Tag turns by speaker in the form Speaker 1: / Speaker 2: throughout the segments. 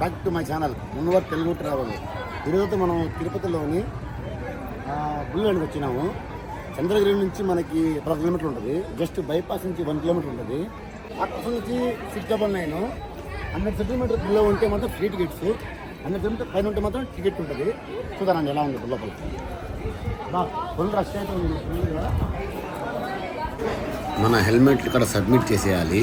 Speaker 1: Back to my channel Munwar Telugu travel. ఈరోజు మనం తిరుపతిలోని బుల్లెండ్కి వచ్చినాము. చంద్రగిరి నుంచి మనకి 12 కిలోమీటర్లు ఉంటుంది. జస్ట్ బైపాస్ నుంచి 1 కిలోమీటర్ ఉంటుంది. అక్కడ నుంచి 699. 100 సెంటీమీటర్ బిల్లో ఉంటే మాత్రం ఫ్రీ టికెట్స్, 100 సెంటీమీటర్ పైన ఉంటే మాత్రం టికెట్ ఉంటుంది. చూద్దానండి ఎలా ఉంది లోపల. ఫుల్ రష్ అయితే ఉంది. మన హెల్మెట్ ఇక్కడ సబ్మిట్ చేసేయాలి.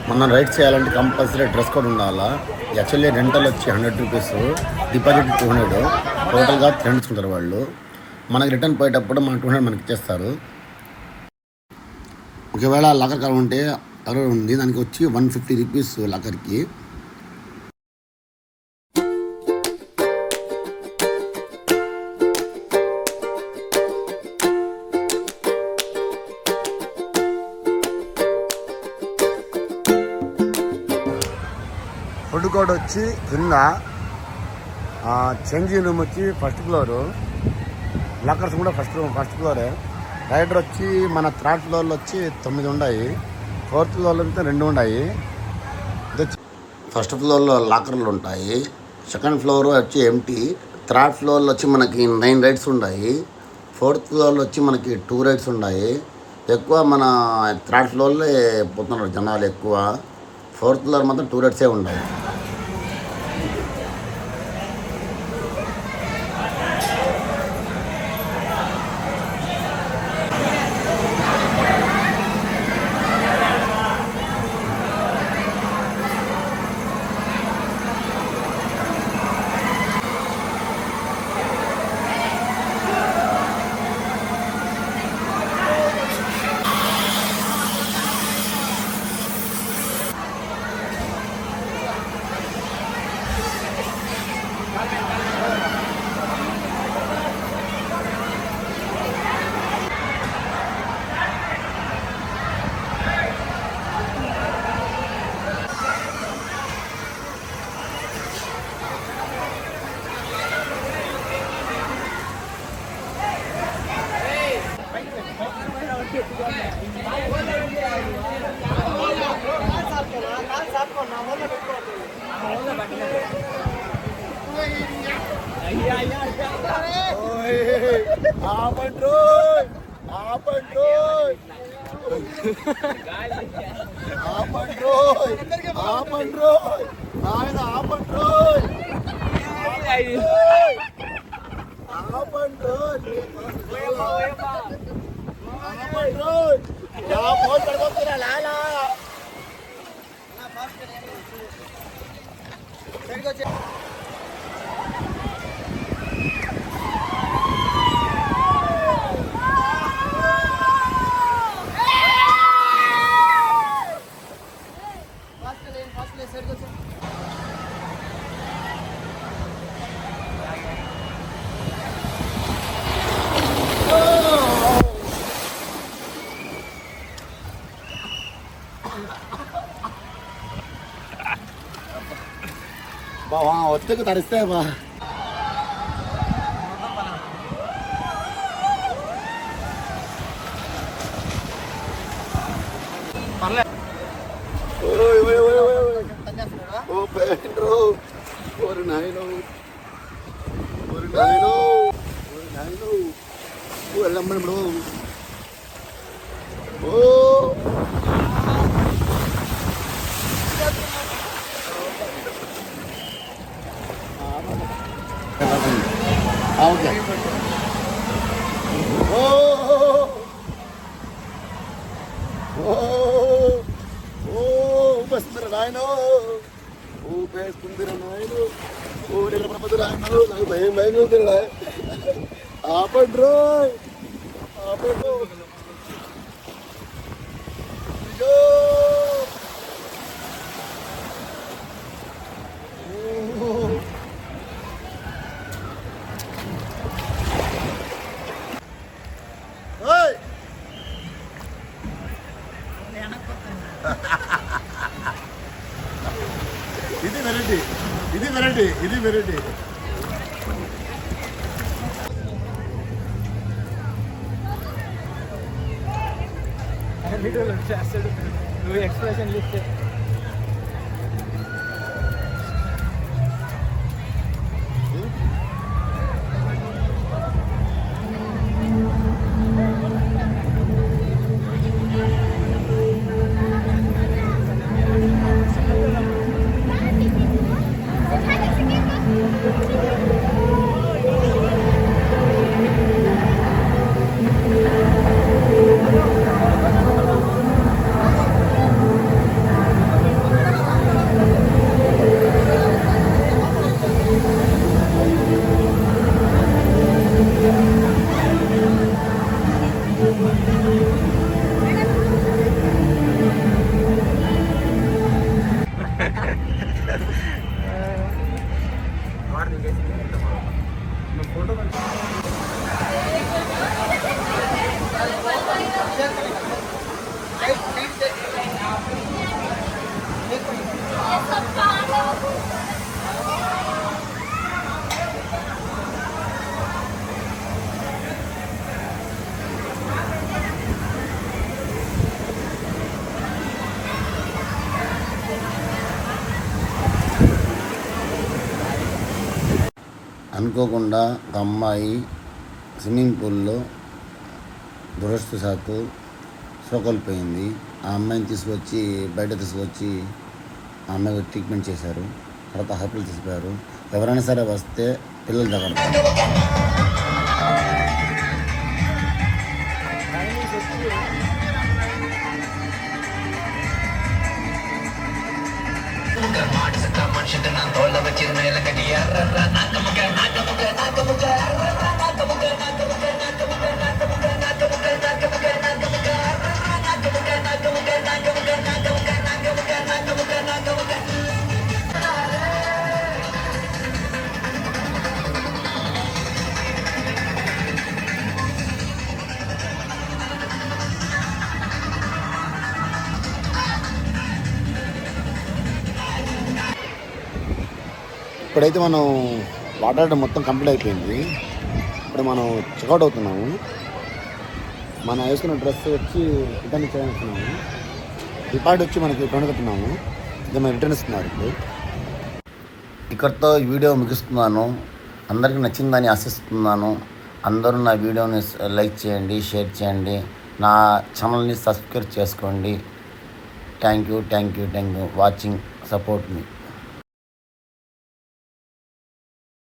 Speaker 1: మనం రైడ్ చేయాలంటే కంపల్సరీ డ్రెస్ కోడ్ ఉండాలా. యాక్చువల్లీ రెంటల్ వచ్చి 100 రూపీస్, డిపాజిట్ 200, టోటల్గా 300 తీసుకుంటారు వాళ్ళు. మనకి రిటర్న్ పోయేటప్పుడు మన 200 మనకి ఇచ్చేస్తారు. ఒకవేళ లాకర్ కార్ ఉంటే అరవై ఉంది, దానికి వచ్చి 150 రూపీస్ లాకర్కి. ఫుడ్ కోర్ట్ వచ్చి కింద, చేంజింగ్ రూమ్ వచ్చి ఫస్ట్ ఫ్లోరు, లాకర్స్ కూడా ఫస్ట్ ఫ్లోరే. రైడర్ వచ్చి మన 3rd ఫ్లోర్లో వచ్చి 9 ఉన్నాయి, 4th ఫ్లోర్లో అయితే 2 ఉన్నాయి. ఇది వచ్చి ఫస్ట్ ఫ్లోర్లో లాకర్లు ఉంటాయి, 2nd ఫ్లోర్ వచ్చి ఎంటీ, 3rd ఫ్లోర్లో వచ్చి మనకి 9 రైడ్స్ ఉన్నాయి, 4th ఫ్లోర్లో వచ్చి మనకి 2 రైడ్స్ ఉన్నాయి. ఎక్కువ మన 3rd ఫ్లోర్లో పోతున్నారు జనాలు ఎక్కువ, 4th ఫ్లోర్ మాత్రం 2 రైడ్సే ఉన్నాయి. బావా వచ్చేకు తరిస్తే బా ఓ పేరు ఓరి నాయనో ఓరి నాయనో ఓరి నాయనో ఓ వెళ్ళమ్మని బ్రో ఓ ఓకే ఓ ఊపేస్తుందిరా నాయన ఊపేస్తుందిరా నాయన ఓ నిలబడదు నాయన నాకు భయం భయం ఉందిరా ఆపండ్రో ఆపండు అయ్యో ఇది వెరైటీ ఇది వెరైటీ ఇది వెరైటీ
Speaker 2: వీడియోలో చేస్తాడు నువ్వు ఎక్స్ప్రెషన్ ఇస్తే
Speaker 1: అనుకోకుండా ఒక అమ్మాయి స్విమ్మింగ్ పూల్లో దురదృష్టవశాత్తు కోల్పోయింది. ఆ అమ్మాయిని తీసుకొచ్చి బయట తీసుకొచ్చి ఆ అమ్మాయికి ట్రీట్మెంట్ చేశారు. తర్వాత హాస్పిటల్ తీసుకుపోయారు. ఎవరైనా సరే వస్తే పిల్లలు జాగ్రత్త. ఇప్పుడైతే మనం వాటర్ మొత్తం కంప్లీట్ అయిపోయింది. ఇప్పుడు మనం చెక్అవుట్ అవుతున్నాము. మనం వేసుకున్న డ్రెస్ వచ్చి రిటర్న్ చేస్తున్నాము. డిపార్ట్ వచ్చి మనకి 20 కట్టున్నాము. ఇది మనం రిటర్న్ ఇస్తున్నారు. ఇప్పుడు ఇక్కడితో ఈ వీడియో ముగిస్తున్నాను. అందరికీ నచ్చిందని ఆశిస్తున్నాను. అందరూ నా వీడియోని లైక్ చేయండి, షేర్ చేయండి, నా ఛానల్ని సబ్స్క్రైబ్ చేసుకోండి. Thank you watching, support me.